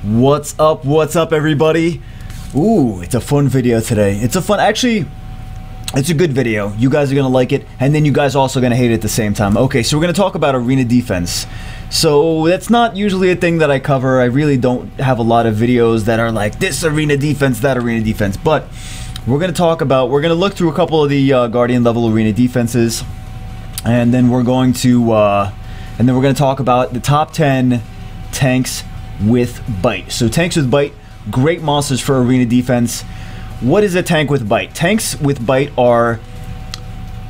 What's up everybody? Ooh, it's a fun video today. It's a good video. You guys are gonna like it, and then you guys are also gonna hate it at the same time. Okay, so we're gonna talk about arena defense. So that's not usually a thing that I cover. I really don't have a lot of videos that are like this arena defense, that arena defense, but we're gonna look through a couple of the Guardian level arena defenses, and then we're going to talk about the top 10 tanks with bite. So tanks with bite, great monsters for arena defense. What is a tank with bite? Tanks with bite are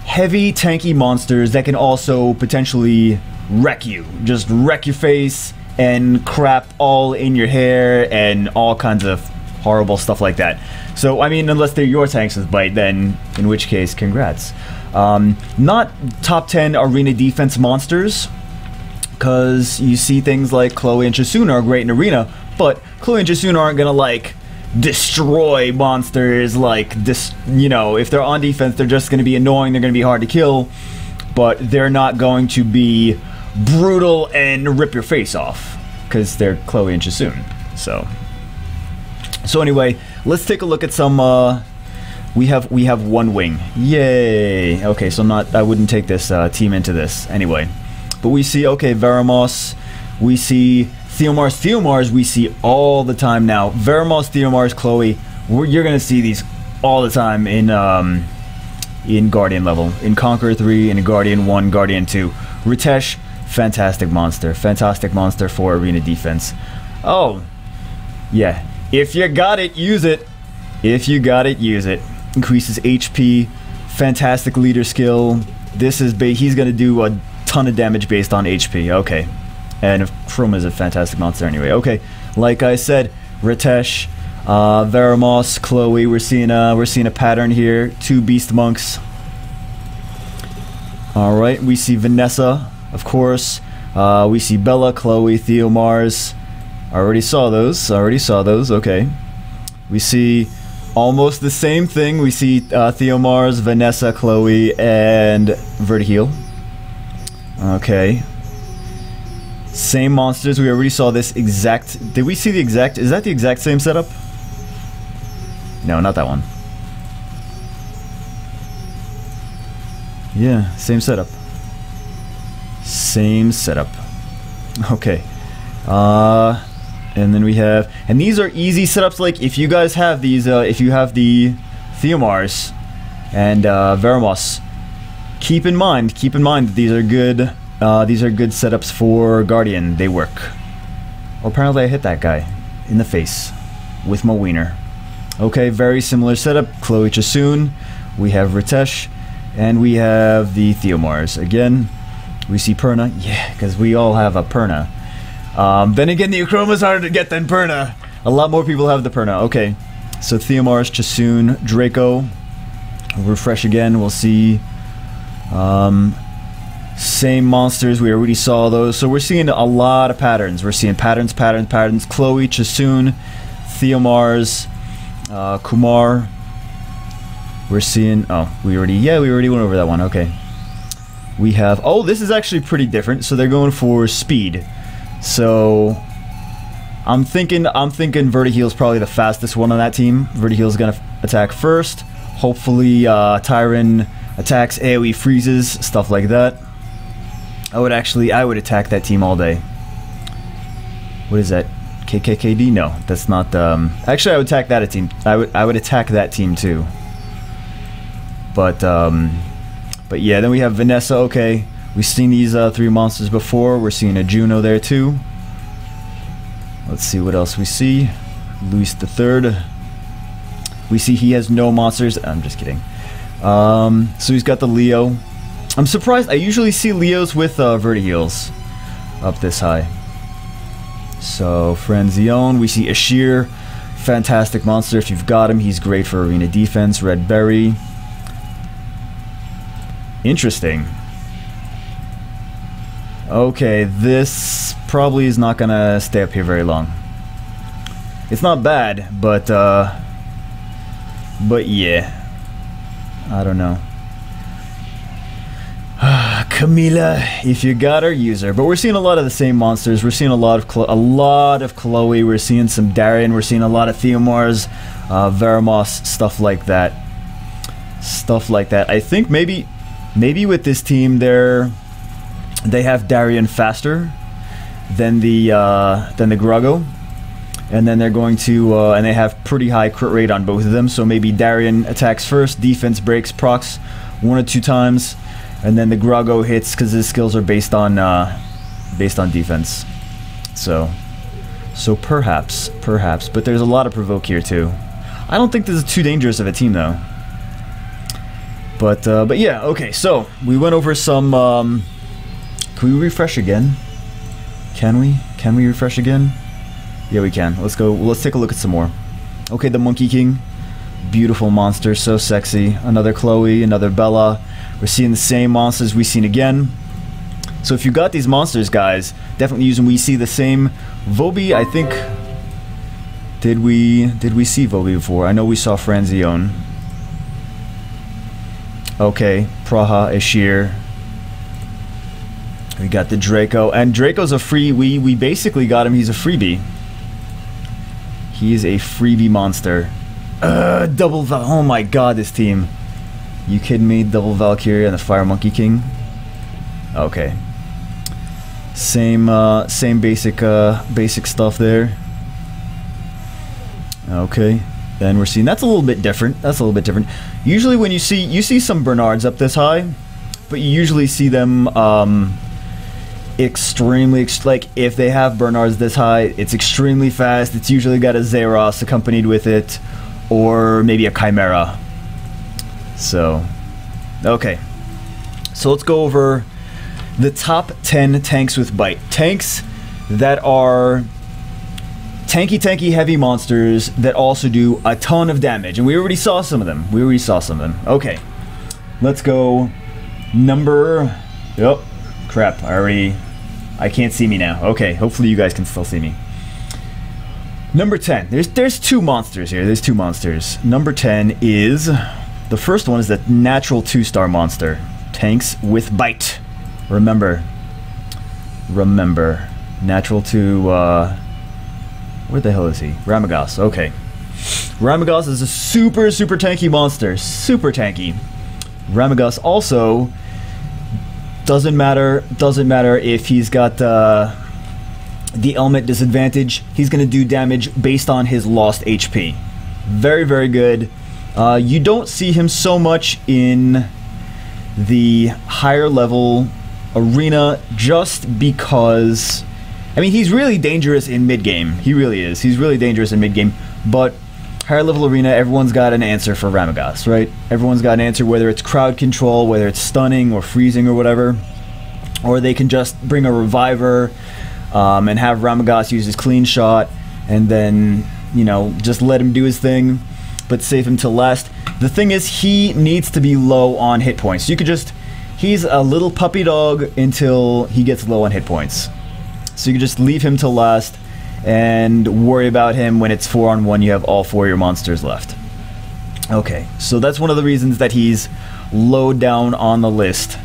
heavy, tanky monsters that can also potentially wreck you. Just wreck your face and crap all in your hair and all kinds of horrible stuff like that. So, I mean, unless they're your tanks with bite, then in which case, congrats. Not top 10 arena defense monsters, because you see things like Chloe and Chasun are great in arena, but Chloe and Chasun aren't gonna like destroy monsters like this. You know, if they're on defense, they're just gonna be annoying, they're gonna be hard to kill, but they're not going to be brutal and rip your face off because they're Chloe and Chasun. So anyway, let's take a look at some we have one wing. Yay. Okay, so I wouldn't take this team into this anyway. But we see, okay, Veramos, we see Theomars we see all the time now. Veramos, Theomars, Chloe, you're gonna see these all the time in Guardian level, in Conqueror 3, in Guardian 1, Guardian 2. Ritesh, fantastic monster for arena defense. Oh, yeah, if you got it, use it. If you got it, use it. Increases HP, fantastic leader skill. This is he's gonna do a ton of damage based on HP. Okay, and Chroma is a fantastic monster anyway. Okay, like I said, Ritesh, Veramos, Chloe. We're seeing a pattern here. 2 beast monks. All right, we see Vanessa, of course. We see Bella, Chloe, Theomars. Already saw those. Okay, we see almost the same thing. We see Theomars, Vanessa, Chloe, and Velajuel. Okay. Same monsters. We already saw this exact... Did we see the exact... Is that the exact same setup? No, not that one. Yeah, same setup. Same setup. Okay. And then we have... And these are easy setups. Like, if you guys have these... if you have the Theomars and Veramos, keep in mind that these are good setups for Guardian. They work. Well, apparently I hit that guy in the face with my wiener. Okay, very similar setup. Chloe, Chasun, we have Ritesh, and we have the Theomars. Again, we see Perna. Yeah, because we all have a Perna. Then again, the Chroma's harder to get than Perna. A lot more people have the Perna. Okay, so Theomars, Chasun, Draco. Refresh again, we'll see... same monsters, we already saw those. So we're seeing a lot of patterns. We're seeing patterns. Chloe, Chasun, Theomars, Kumar. We're seeing... Oh, we already went over that one. Okay. We have... Oh, this is actually pretty different. So they're going for speed. So I'm thinking Velajuel's probably the fastest one on that team. Velajuel's gonna attack first. Hopefully Tyron attacks, AoE freezes, stuff like that. I would attack that team all day. What is that? KKKD? No, that's not. Actually, I would attack that team. I would attack that team too. But yeah, then we have Vanessa. Okay, we've seen these 3 monsters before. We're seeing a Juno there too. Let's see what else we see. Luis the Third. We see he has no monsters. I'm just kidding. So he's got the Leo. I'm surprised. I usually see Leos with Velajuels up this high. So Franzione. We see Eshir, fantastic monster. If you've got him, he's great for arena defense. Red Berry. Interesting. Okay, this probably is not gonna stay up here very long. It's not bad, but yeah, I don't know. Camilla, if you got her, use her. But we're seeing a lot of the same monsters. We're seeing a lot of Chloe. We're seeing some Darion. We're seeing a lot of Theomars, Veramos, stuff like that. Stuff like that. I think maybe with this team, they have Darion faster than the Grago, and then they're going to and they have pretty high crit rate on both of them. So maybe Darion attacks first, defense breaks, procs 1 or 2 times. And then the Grago hits because his skills are based on defense. So perhaps, but there's a lot of provoke here too. I don't think this is too dangerous of a team though. But yeah, okay. So we went over some. Can we refresh again? Can we? Can we refresh again? Yeah, we can. Let's go. Let's take a look at some more. Okay, the Monkey King, beautiful monster, so sexy. Another Chloe, another Bella. We're seeing the same monsters we've seen again. So if you got these monsters, guys, definitely use them. We see the same Vobi, I think. Did we see Vobi before? I know we saw Franzione. Okay, Praha, Eshir. We got the Draco, and Draco's a free. We basically got him. He's a freebie. He is a freebie monster. Double Val. Oh my God, this team. You kidding me? Double Valkyrie and the Fire Monkey King. Okay. Same basic stuff there. Okay. Then we're seeing that's a little bit different. That's a little bit different. Usually when you see some Bernards up this high, but you usually see them extremely like if they have Bernards this high, it's extremely fast. It's usually got a Zeros accompanied with it, or maybe a Chimera. So, okay. So let's go over the top 10 tanks with bite. Tanks that are tanky heavy monsters that also do a ton of damage. And we already saw some of them. Okay. Let's go number... Yep. Crap. I can't see me now. Okay. Hopefully you guys can still see me. Number 10. There's 2 monsters here. There's 2 monsters. Number 10 is... The first one is the natural 2-star monster. Tanks with bite. Remember. Natural 2, where the hell is he? Ramagos, okay. Ramagos is a super tanky monster. Super tanky. Ramagos also doesn't matter if he's got the element disadvantage. He's gonna do damage based on his lost HP. Very good. You don't see him so much in the higher level arena just because, I mean, he's really dangerous in mid-game. He really is. He's really dangerous in mid-game. But higher level arena, everyone's got an answer for Ramagos, right? Everyone's got an answer, whether it's crowd control, whether it's stunning or freezing or whatever. Or they can just bring a reviver and have Ramagos use his clean shot and then, you know, just let him do his thing, but save him till last. The thing is, he needs to be low on hit points. You could just... He's a little puppy dog until he gets low on hit points. So you can just leave him till last and worry about him when it's 4-on-1. You have all 4 of your monsters left. Okay, so that's one of the reasons that he's low down on the list.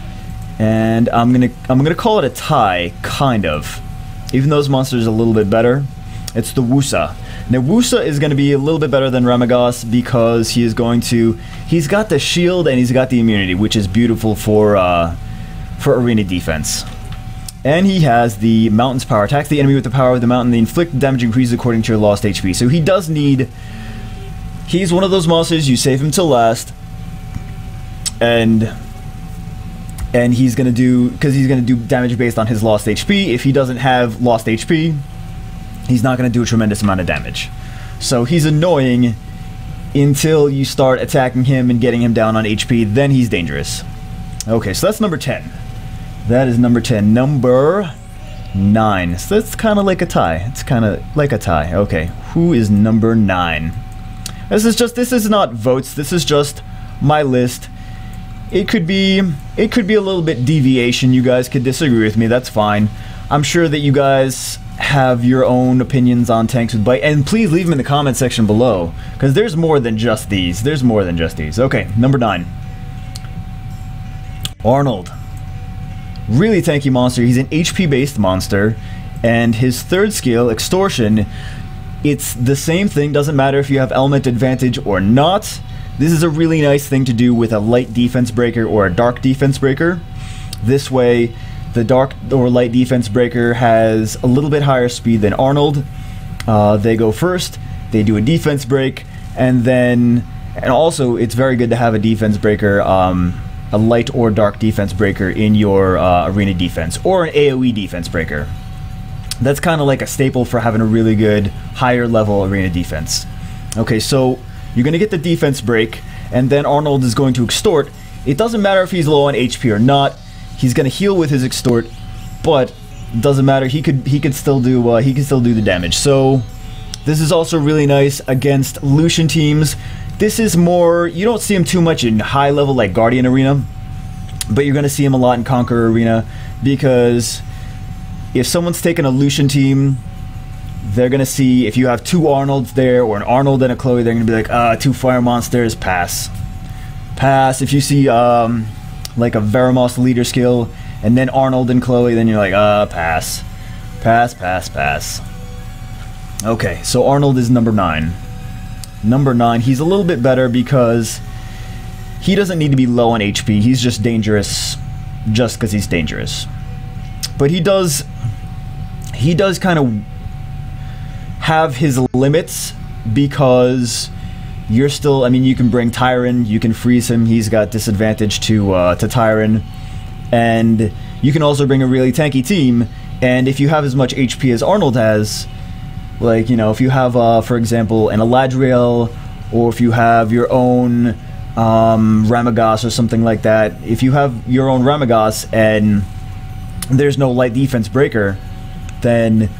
And I'm gonna call it a tie, kind of. Even though this monster is a little bit better, it's the Wusa. Now Wusa is going to be a little bit better than Ramagos because he's got the shield and he's got the immunity, which is beautiful for arena defense. And he has the mountain's power. Attacks the enemy with the power of the mountain. The inflict damage increases according to your lost HP. So he does need... He's one of those monsters, you save him till last. And he's going to do... Because he's going to do damage based on his lost HP. If he doesn't have lost HP... He's not going to do a tremendous amount of damage. So he's annoying until you start attacking him and getting him down on HP. Then he's dangerous. Okay, so that's number 10. That is number 10. Number 9. So that's kind of like a tie. It's kind of like a tie. Okay, who is number 9? This is not votes. This is just my list. It could be a little bit deviation. You guys could disagree with me. That's fine. I'm sure that you guys have your own opinions on tanks with bite, and please leave them in the comment section below, because there's more than just these. There's more than just these. Okay, number 9. Arnold. really tanky monster. He's an HP based monster, and his third skill, Extortion, it's the same thing. Doesn't matter if you have element advantage or not. This is a really nice thing to do with a light defense breaker or a dark defense breaker. This way, the dark or light defense breaker has a little bit higher speed than Arnold. They go first, they do a defense break, and also it's very good to have a defense breaker, a light or dark defense breaker in your arena defense, or an AoE defense breaker. That's kind of like a staple for having a really good higher level arena defense. Okay, so you're going to get the defense break, and then Arnold is going to extort. It doesn't matter if he's low on HP or not. He's going to heal with his extort, but it doesn't matter. He could still do the damage. So this is also really nice against Lucian teams. This is more, you don't see him too much in high level like Guardian Arena, but you're going to see him a lot in Conqueror Arena, because if someone's taking a Lucian team, they're going to see, if you have two Arnolds there, or an Arnold and a Chloe, they're going to be like, two fire monsters, pass. Pass. If you see like a Veramos leader skill, and then Arnold and Chloe, then you're like, pass. Pass, pass, pass. Okay, so Arnold is number 9. Number 9, he's a little bit better because he doesn't need to be low on HP. He's just dangerous just because he's dangerous. But he does kind of have his limits, because you're still, I mean, you can bring Tyron, you can freeze him, he's got disadvantage to Tyron, and you can also bring a really tanky team, and if you have as much HP as Arnold has, like, you know, if you have, for example, an Velajuel, or if you have your own Ramagos or something like that, if you have your own Ramagos and there's no light defense breaker, then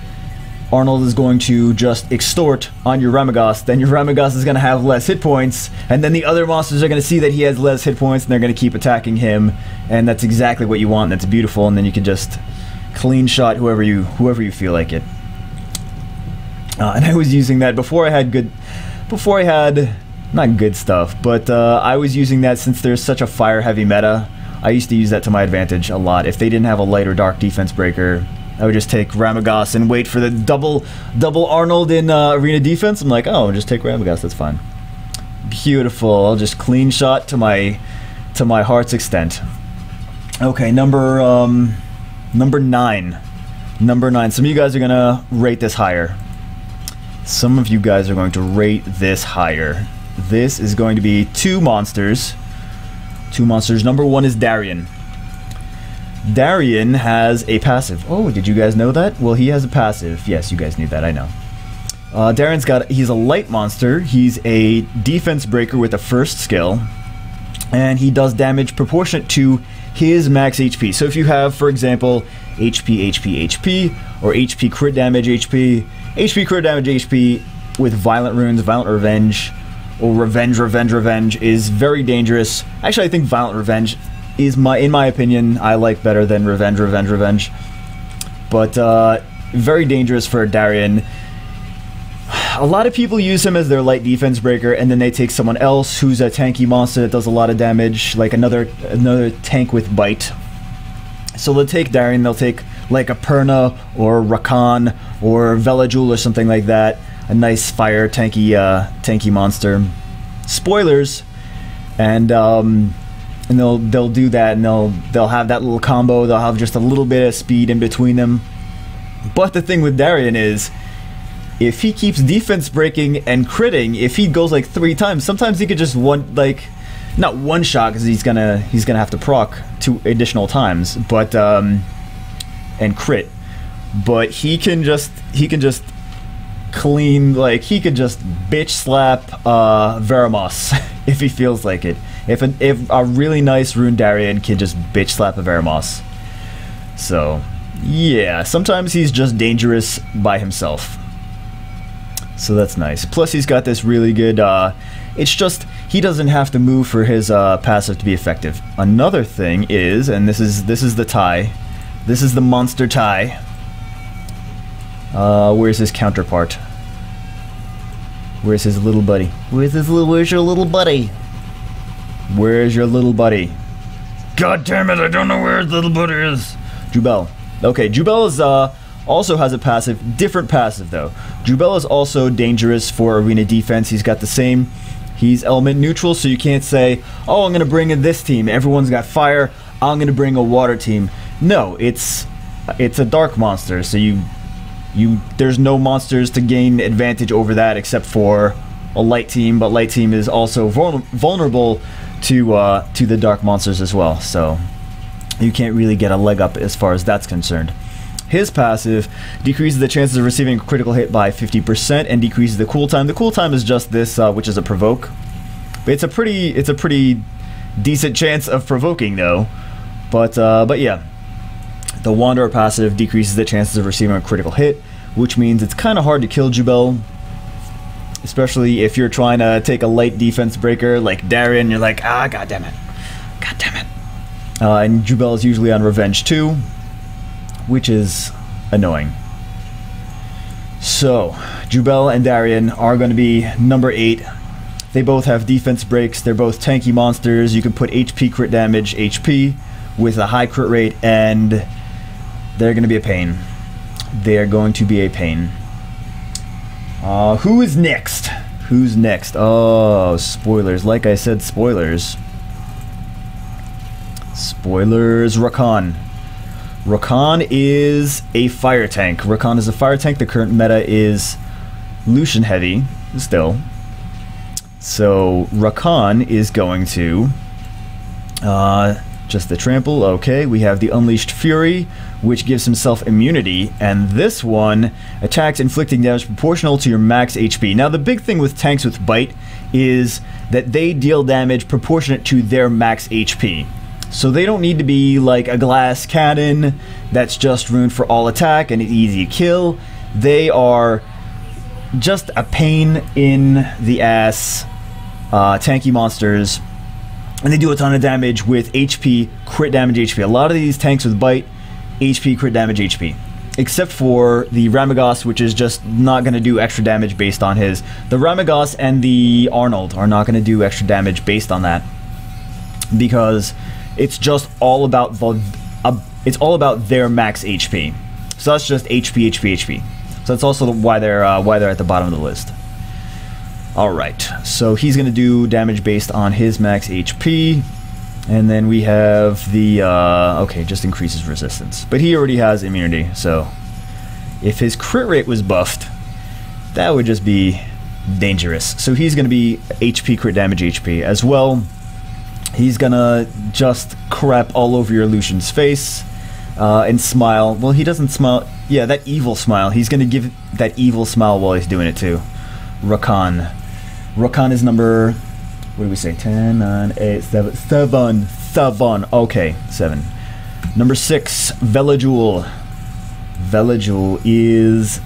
Arnold is going to just extort on your Ramagos. Then your Ramagos is going to have less hit points, and then the other monsters are going to see that he has less hit points, and they're going to keep attacking him, and that's exactly what you want, and that's beautiful, and then you can just clean shot whoever you feel like it. And I was using that before I had not good stuff, but I was using that since there's such a fire heavy meta. I used to use that to my advantage a lot. If they didn't have a light or dark defense breaker, I would just take Ramagos and wait for the double Arnold in arena defense. I'm like, oh, just take Ramagos, that's fine. Beautiful. I'll just clean shot to my heart's extent. Okay, number 9. Number 9. Some of you guys are gonna rate this higher. Some of you guys are going to rate this higher. This is going to be 2 monsters. 2 monsters. Number 1 is Darion. Darion has a passive. Oh, did you guys know that? Well, he has a passive. Yes, you guys knew that, I know. He's a light monster. He's a defense breaker with a first skill, and he does damage proportionate to his max HP. So if you have, for example, HP, HP, HP, or HP crit damage HP, HP crit damage HP with Violent Runes, Violent Revenge, or Revenge, Revenge, Revenge is very dangerous. Actually, I think Violent Revenge is, in my opinion, I like better than Revenge, Revenge, Revenge. But very dangerous for Darion. A lot of people use him as their light defense breaker, and then they take someone else who's a tanky monster that does a lot of damage, like another tank with bite. So they'll take Darion, they'll take like a Perna or Rakan or Velajuel or something like that. A nice fire tanky monster. Spoilers, and they'll do that, and they'll have that little combo. They'll have just a little bit of speed in between them. But the thing with Darion is, if he keeps defense breaking and critting, if he goes like 3 times, sometimes he could just not one shot, because he's gonna have to proc 2 additional times, but and crit. But he can just clean, like, he could just bitch slap Veramos if he feels like it. If a really nice rune Darion can just bitch slap a Veramos. So yeah, sometimes he's just dangerous by himself. So that's nice. Plus he's got this really good, it's just, he doesn't have to move for his passive to be effective. Another thing is, and this is the tie, this is the monster tie. Where's his counterpart? Where's his little buddy? Where's your little buddy? Where's your little buddy? God damn it, I don't know where little butter is. Jubel. Okay, Jubel is, also has a passive, different passive though. Jubel is also dangerous for arena defense. He's got the same, he's element neutral, so you can't say, oh, I'm going to bring in this team. Everyone's got fire, I'm going to bring a water team. No, it's a dark monster, so there's no monsters to gain advantage over that except for a light team, but light team is also vulnerable to the dark monsters as well, so you can't really get a leg up as far as that's concerned. His passive decreases the chances of receiving a critical hit by 50% and decreases the cooltime. The cooltime is just this, which is a provoke. But it's a pretty decent chance of provoking though. But yeah, the Wanderer passive decreases the chances of receiving a critical hit, which means it's kind of hard to kill Jubel, especially if you're trying to take a light defense breaker like Darion. You're like, ah, god damn it. And Jubel is usually on Revenge too, which is annoying. So, Jubel and Darion are going to be number 8. They both have defense breaks. They're both tanky monsters. You can put HP crit damage, HP, with a high crit rate, and they're going to be a pain. They're going to be a pain. Who is next? Who's next? Oh, spoilers. Like I said, spoilers. Spoilers, Rakan. Rakan is a fire tank. Rakan is a fire tank. The current meta is Lucian heavy, still. So, Rakan is going to... just the trample, okay. We have the Unleashed Fury, which gives himself immunity. And this one attacks inflicting damage proportional to your max HP. Now, the big thing with tanks with Bite is that they deal damage proportionate to their max HP. So they don't need to be like a glass cannon that's just ruined for all attack and easy to kill. They are just a pain in the ass tanky monsters, and they do a ton of damage with HP, crit damage HP. A lot of these tanks with Bite, HP, crit damage HP. Except for the Ramagos, which is just not going to do extra damage based on his. The Ramagos and the Arnold are not going to do extra damage based on that, because it's just all about it's all about their max HP. So that's just HP, HP, HP. So that's also why they're at the bottom of the list. All right, so he's gonna do damage based on his max HP, and then we have the okay, just increases resistance. But he already has immunity, so if his crit rate was buffed, that would just be dangerous. So he's gonna be HP, crit damage, HP as well. He's gonna just crap all over your Lucian's face and smile. Well, he doesn't smile. Yeah, that evil smile. He's gonna give that evil smile while he's doing it too. Rakan. Rakan is number, what do we say? 10, 9, 8, 7. Okay, 7. Number 6, Velajuel. Velajuel is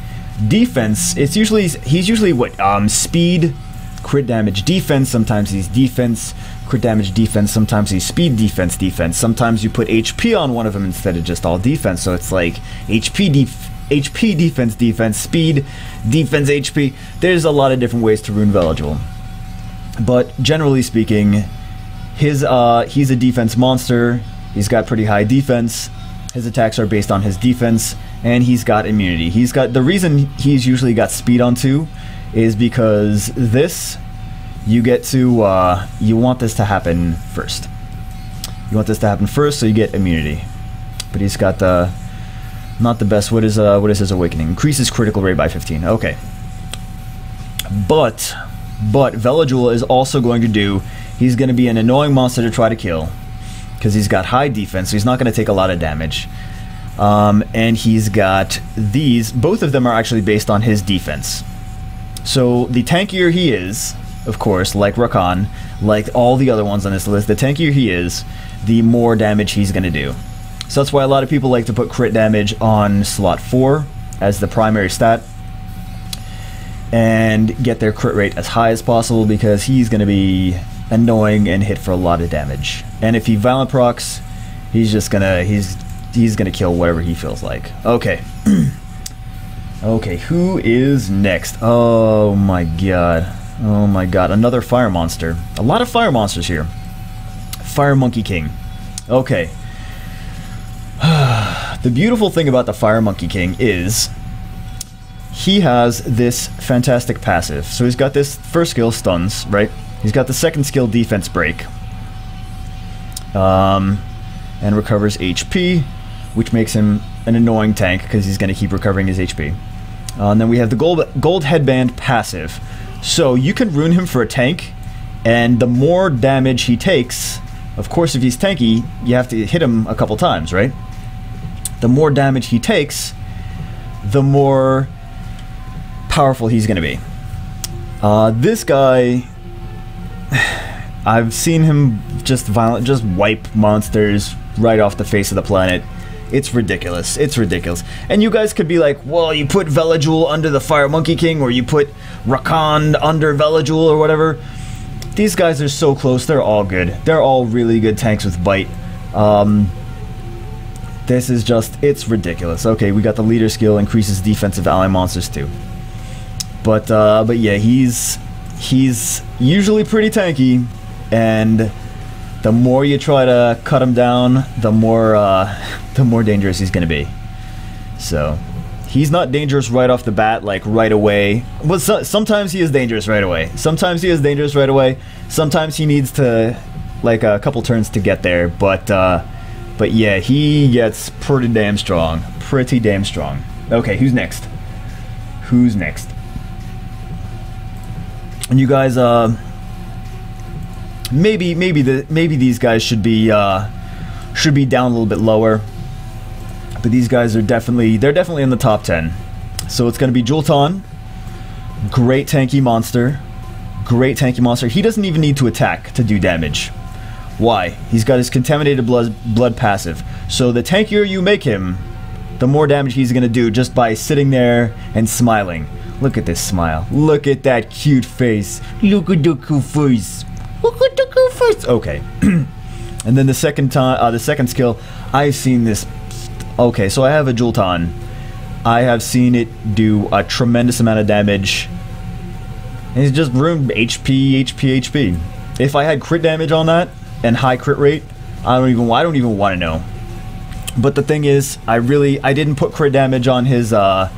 defense. He's usually what? Speed, crit damage, defense. Sometimes he's defense, crit damage, defense. Sometimes he's speed, defense, defense. Sometimes you put HP on one of them instead of just all defense. So it's like HP, defense, defense, speed, defense, HP. There's a lot of different ways to rune Velajuel. But generally speaking, he's a defense monster. He's got pretty high defense. His attacks are based on his defense, and he's got immunity. He's got, the reason he's usually got speed on 2 is because this, you get to, you want this to happen first. You want this to happen first, so you get immunity. But he's got the, not the best. What is his awakening? Increases critical rate by 15. Okay. But Velajuel is also going to do, he's going to be an annoying monster to try to kill, because he's got high defense, so he's not going to take a lot of damage. And he's got these, both of them are actually based on his defense. So the tankier he is, of course, like Rakan, like all the other ones on this list, the tankier he is, the more damage he's going to do. So that's why a lot of people like to put crit damage on slot 4 as the primary stat, and get their crit rate as high as possible, because he's going to be annoying and hit for a lot of damage. And if he violent procs, he's just gonna he's gonna kill whatever he feels like. Okay. Okay, who is next? Oh my god. Oh my god, another fire monster. A lot of fire monsters here. Fire Monkey King. Okay. The beautiful thing about the Fire Monkey King is he has this fantastic passive. So he's got this first skill, stuns, right? He's got the second skill, defense break. And recovers HP, which makes him an annoying tank because he's going to keep recovering his HP. And then we have the gold headband passive. So you can rune him for a tank, and the more damage he takes, of course if he's tanky, you have to hit him a couple times, right? The more damage he takes, the more powerful he's going to be. This guy, I've seen him just wipe monsters right off the face of the planet. It's ridiculous. It's ridiculous. And you guys could be like, well, you put Velajuel under the Fire Monkey King, or you put Rakan under Velajuel, or whatever. These guys are so close. They're all good. They're all really good tanks with bite. This is just, it's ridiculous. Okay, we got the leader skill, increases defensive ally monsters too. But yeah, he's usually pretty tanky, and the more you try to cut him down, the more dangerous he's gonna be. So he's not dangerous right off the bat, like right away. Well, sometimes he is dangerous right away. Sometimes he is dangerous right away. Sometimes he needs to like a couple turns to get there. But yeah, he gets pretty damn strong. Pretty damn strong. Okay, who's next? Who's next? And you guys, maybe these guys should be down a little bit lower. But these guys are definitely in the top 10. So it's going to be Jultan. Great tanky monster. Great tanky monster. He doesn't even need to attack to do damage. Why? He's got his contaminated blood passive. So the tankier you make him, the more damage he's going to do just by sitting there and smiling. Look at this smile. Look at that cute face. Look at the cute face. Look at the cute face. Okay. And then the second skill, I've seen this. Okay, so I have a Jultan. I have seen it do a tremendous amount of damage. And it's just ruined HP, HP, HP. If I had crit damage on that and high crit rate, I don't even want to know. But the thing is, I didn't put crit damage on his slot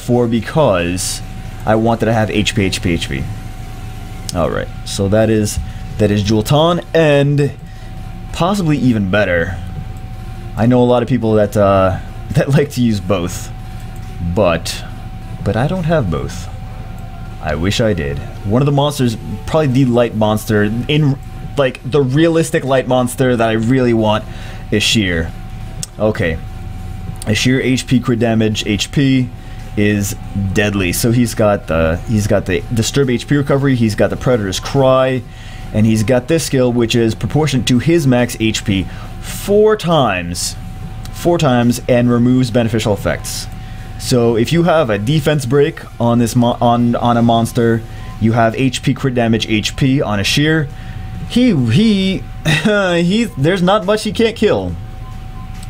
4 because I wanted to have HP, HP, HP. All right, so that is Jultan, and possibly even better. I know a lot of people that like to use both, but I don't have both. I wish I did. One of the monsters, probably the light monster, in like the realistic light monster that I really want, is Eshir. Okay, Eshir HP crit damage HP is deadly. So he's got the disturb HP recovery. He's got the Predator's Cry. And he's got this skill, which is proportionate to his max HP 4 times, and removes beneficial effects. So if you have a defense break on this on a monster, you have HP crit damage HP on Eshir. There's not much he can't kill.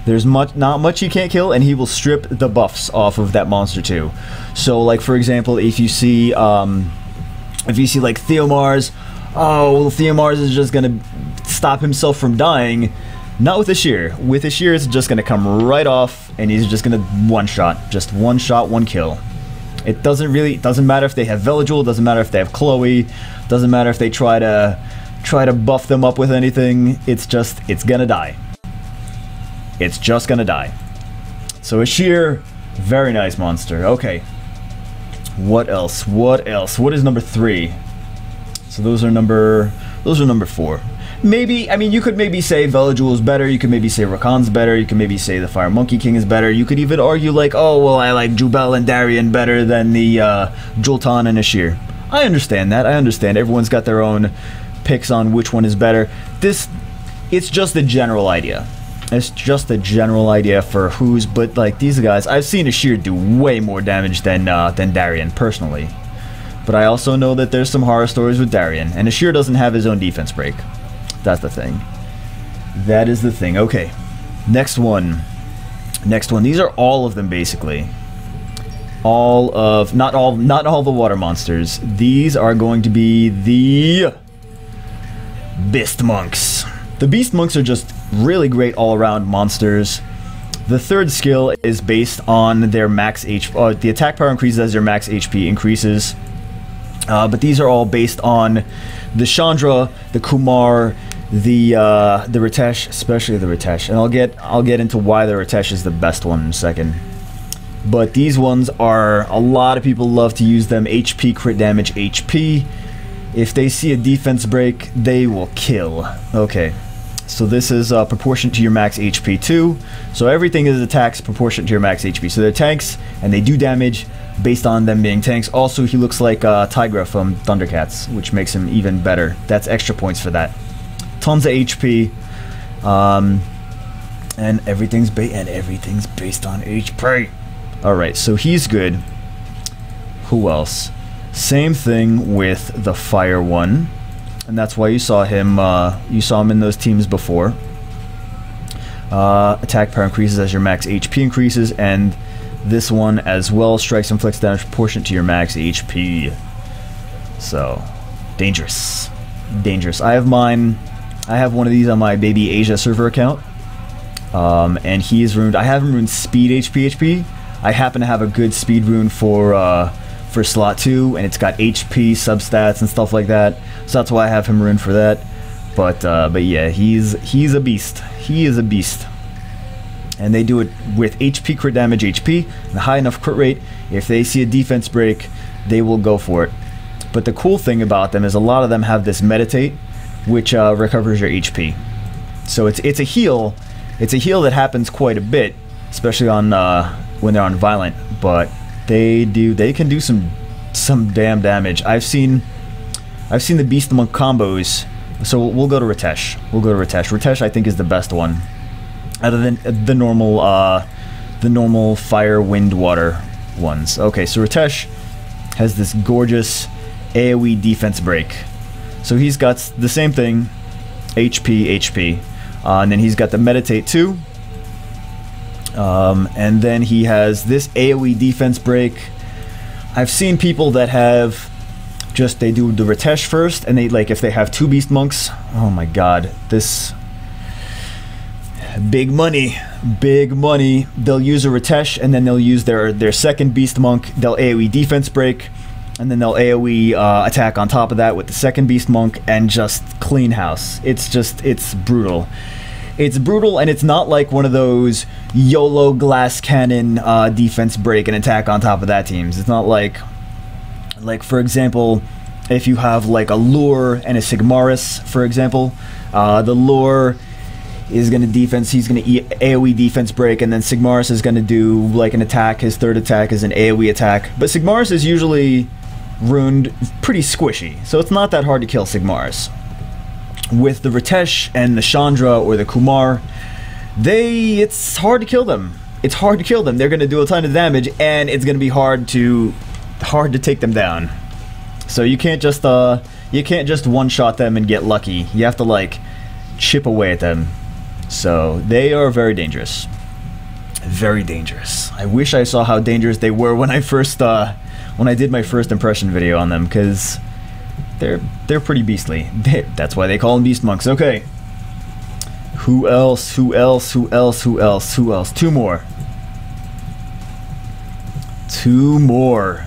There's not much he can't kill, and he will strip the buffs off of that monster too. So, like for example, if you see like Theomars. Oh, well, Theomars is just gonna stop himself from dying. Not with Eshir. With Eshir, it's just gonna come right off, and he's just gonna one-shot. Just one-shot, one kill. It doesn't matter if they have Velajuel, doesn't matter if they have Chloe, doesn't matter if they try to buff them up with anything. It's gonna die. It's just gonna die. So Eshir, very nice monster. Okay. What else? What else? What is number 3? So those are number 4. Maybe, I mean, you could maybe say Velajuel is better, you could maybe say Rakan's better, you could maybe say the Fire Monkey King is better, you could even argue like, oh, well, I like Jubel and Darion better than the Jultan and Eshir. I understand that, I understand. Everyone's got their own picks on which one is better. It's just a general idea. It's just a general idea for who's, but like these guys, I've seen Eshir do way more damage than Darion, personally. But I also know that there's some horror stories with Darion, and Eshir doesn't have his own defense break. That's the thing. That is the thing. Okay. Next one. Next one. These are all of them, basically. Not all the water monsters. These are going to be the Beast Monks. The Beast Monks are just really great all-around monsters. The third skill is based on their max HP. The attack power increases as their max HP increases. But these are all based on the Chandra, the Kumar, the Ritesh, especially the Ritesh. And I'll get into why the Ritesh is the best one in a second. But these ones are, a lot of people love to use them. HP, crit damage, HP. If they see a defense break, they will kill. Okay. So this is proportionate to your max HP too. So everything is attacks proportionate to your max HP. So they're tanks, and they do damage based on them being tanks. Also, he looks like Tigra from Thundercats, which makes him even better. That's extra points for that. Tons of HP, and everything's based on HP. All right, so he's good. Who else? Same thing with the fire one. And that's why you saw him in those teams before. Attack power increases as your max HP increases, and this one as well, strikes and inflicts damage proportionate to your max HP. So, dangerous. Dangerous. I have one of these on my Baby Asia server account. And he is ruined. I have him ruined speed HP. I happen to have a good speed rune for slot 2, and it's got HP substats and stuff like that, so that's why I have him ruined for that. But yeah, he's a beast. He is a beast. And they do it with HP, crit damage, HP, and a high enough crit rate. If they see a defense break, they will go for it. But the cool thing about them is a lot of them have this meditate, which recovers your HP. So it's a heal. It's a heal that happens quite a bit, especially on when they're on violent, but they can do some damn damage. I've seen the Beast Monk combos. So we'll go to Ritesh. Ritesh I think is the best one, other than the normal fire, wind, water ones. Okay, so Ritesh has this gorgeous AoE defense break. So he's got the same thing, HP, and then he's got the meditate too. And then he has this AoE defense break. I've seen people that have they do the Ritesh first, and they, like, if they have 2 beast monks, oh my god, this big money, they'll use a Ritesh, and then they'll use their second beast monk, they'll AoE defense break, and then they'll AoE attack on top of that with the second beast monk, and just clean house. It's brutal. It's brutal, and it's not like one of those YOLO glass cannon defense break and attack on top of that teams. It's not like for example, if you have like a Lure and a Sigmaris, for example, the Lure is going to defense, he's going to AoE defense break, and then Sigmaris is going to do like an attack, his third attack is an AoE attack. But Sigmaris is usually ruined pretty squishy, so it's not that hard to kill Sigmaris. With the Ritesh and the Chandra or the Kumar, it's hard to kill them. It's hard to kill them. They're going to do a ton of damage, and it's going to be hard to take them down. So you can't just one-shot them and get lucky. You have to like chip away at them. So they are very dangerous. Very dangerous. I wish I saw how dangerous they were when I did my first impression video on them, because they're pretty beastly. That's why they call them beast monks. Okay. Who else? Two more.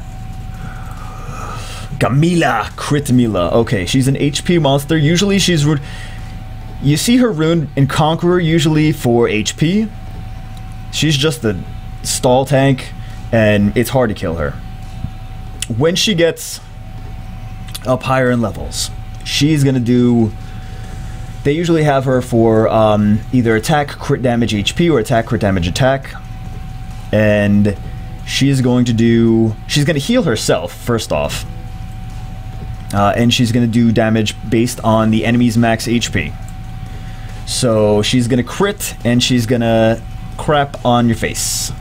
Camilla, Critmilla. Okay, she's an HP monster. Usually she's rude. You see her rune in Conqueror usually for HP. She's just a stall tank, and it's hard to kill her. When she gets up higher in levels, she's gonna do... They usually have her for either attack, crit damage, HP, or attack, crit damage, attack. And she's going to heal herself, first off. And she's going to do damage based on the enemy's max HP. So she's going to crit, and she's going to crap on your face.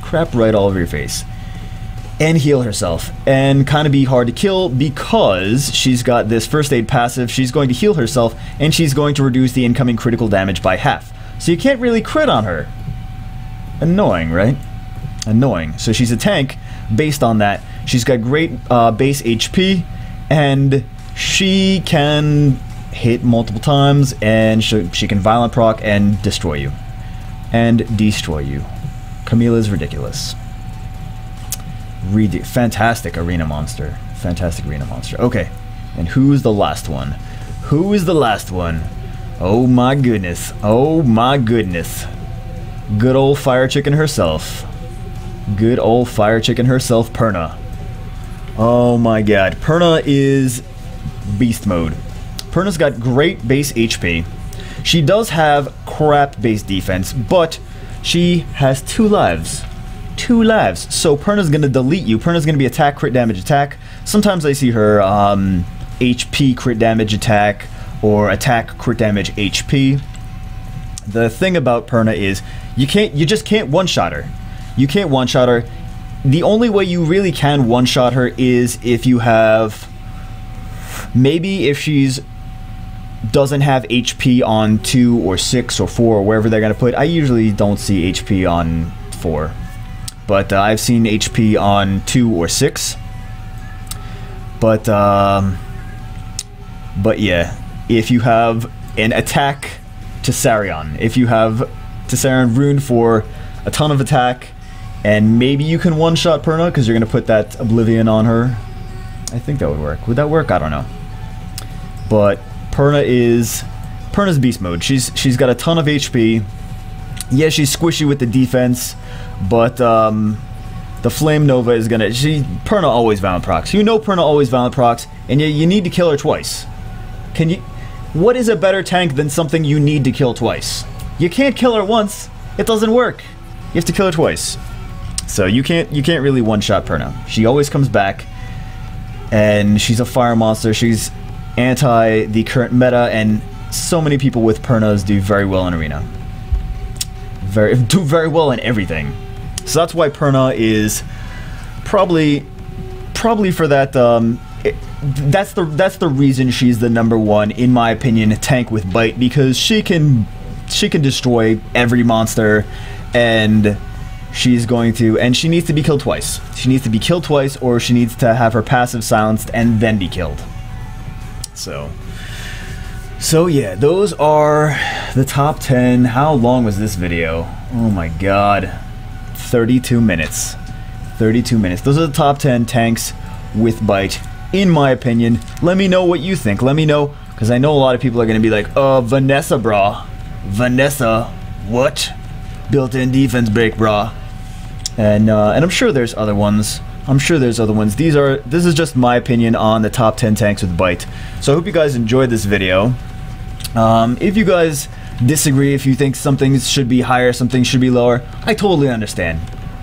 Crap right all over your face. And heal herself. And kind of be hard to kill because she's got this first aid passive. She's going to heal herself, and she's going to reduce the incoming critical damage by half. So you can't really crit on her. Annoying, right? Annoying. So she's a tank based on that. She's got great base HP, and she can hit multiple times, and she can violent proc and destroy you. And destroy you. Camilla is ridiculous. Fantastic arena monster. Fantastic arena monster. Okay. And who's the last one? Who is the last one? Oh my goodness. Oh my goodness. Good old fire chicken herself. Good old fire chicken herself, Perna. Oh my god. Perna is beast mode. Perna's got great base HP. She does have crap base defense, but she has 2 lives. 2 lives. So Perna's gonna delete you. Perna's gonna be attack, crit damage, attack. Sometimes I see her HP, crit damage, attack, or attack, crit damage, HP. The thing about Perna is you just can't one-shot her. You can't one-shot her. The only way you really can one-shot her is if you have, maybe if she's doesn't have HP on 2 or 6 or 4 or wherever they're gonna put. I usually don't see HP on 4, but I've seen HP on 2 or 6. But yeah, if you have an attack Tessarion, if you have Tessarion ruined for a ton of attack, and maybe you can one-shot Perna because you're gonna put that Oblivion on her. I think that would work. Would that work? I don't know. But Perna's beast mode. She's got a ton of HP. Yeah, she's squishy with the defense, but the Flame Nova is gonna. Perna always violent procs. You know Perna always violent procs, and you need to kill her twice. Can you? What is a better tank than something you need to kill twice? You can't kill her once. It doesn't work. You have to kill her twice. So you can't really one-shot Perna. She always comes back, and she's a fire monster. She's anti the current meta, and so many people with Pernas do very well in arena. Do very well in everything. So that's why Perna is probably for that. That's the reason she's the #1 in my opinion tank with bite, because she can destroy every monster, and she's going to, and she needs to be killed twice. She needs to be killed twice, or she needs to have her passive silenced and then be killed. So yeah, those are the top 10. How long was this video? Oh my god. 32 minutes. 32 minutes. Those are the top 10 tanks with bite, in my opinion. Let me know what you think. Let me know, because I know a lot of people are going to be like, Vanessa, brah. Vanessa, what? Built-in defense break, brah. And I'm sure there's other ones. I'm sure there's other ones. This is just my opinion on the top 10 tanks with bite. So I hope you guys enjoyed this video. If you guys disagree, if you think something should be higher, something should be lower, I totally understand.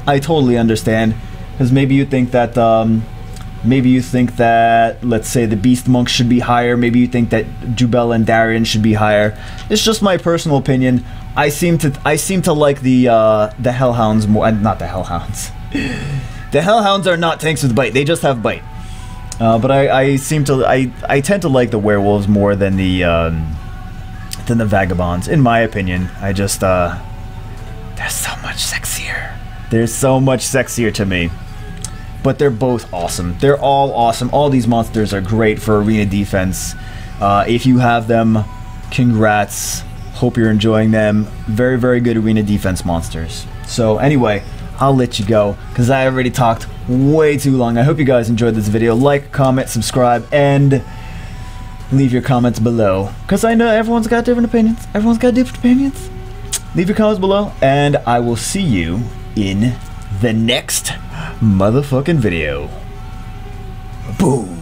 I totally understand, because maybe you think that let's say the Beast Monk should be higher. Maybe you think that Jubel and Darion should be higher. It's just my personal opinion. I seem to like the Hellhounds more. Not the Hellhounds. The Hellhounds are not tanks with bite. They just have bite. But I tend to like the werewolves more than the vagabonds, in my opinion. I just they're so much sexier. They're so much sexier to me. But they're both awesome. They're all awesome. All these monsters are great for arena defense. If you have them, congrats. Hope you're enjoying them. Very, very good arena defense monsters. So anyway, I'll let you go, because I already talked way too long. I hope you guys enjoyed this video. Like, comment, subscribe, and leave your comments below, because I know everyone's got different opinions. Everyone's got different opinions. Leave your comments below, and I will see you in the next motherfucking video. Boom.